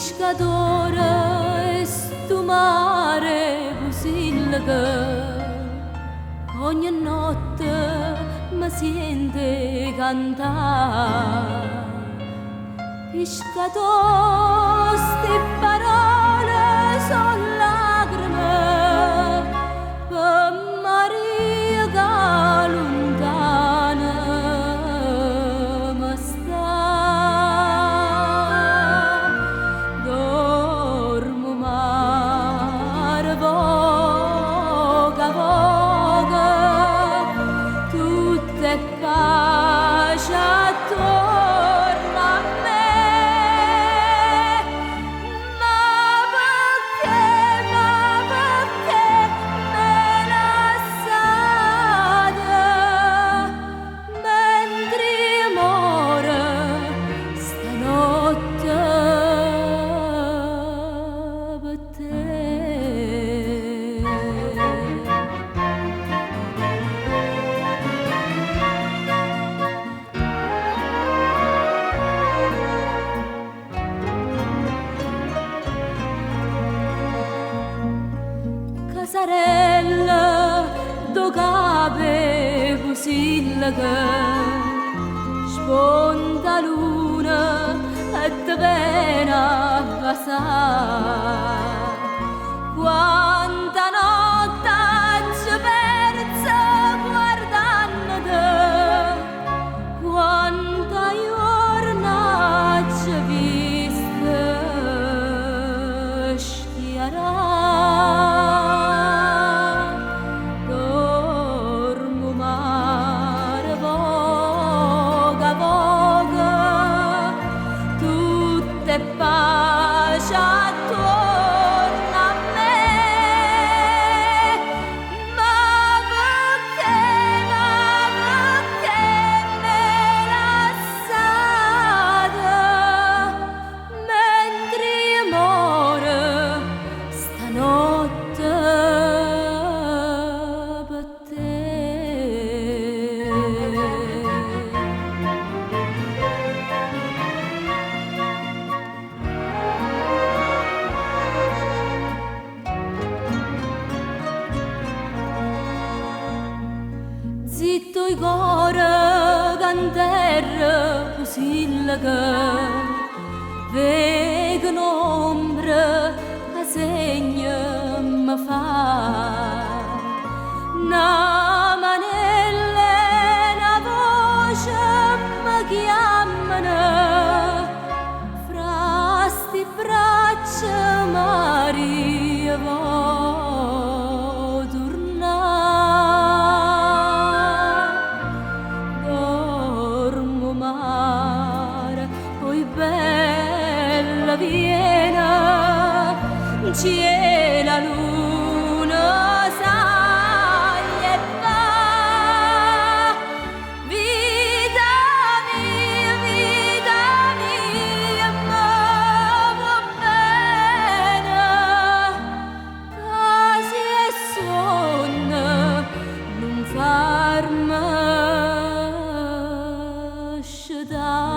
pescatore e stu mare pusilga ogni notte mi sente cantare. Pescatore, ste parole sono lacrime per Maria che lontana mi sta. Dormo mare voga voga, tutto è pace attorno a me. Casarella dogabe pusilga sponda luna e te vena passà. Quanta notte ci persa guardando, quanta giorna ci vista schiarà. E pace attorno a me, ma perché me lasciate mentre muore stanotte per te. Zitto i cuore canterra pusilga, vedo un'ombra che segna mi fa. Una manella e una voce mi chiamano, fra sti braccia Maria vuoi tornare. Dormo mare, poi bella Viena, c'è la luna sai e va. Vita mia, ma va bene, casi e sonno non farmi da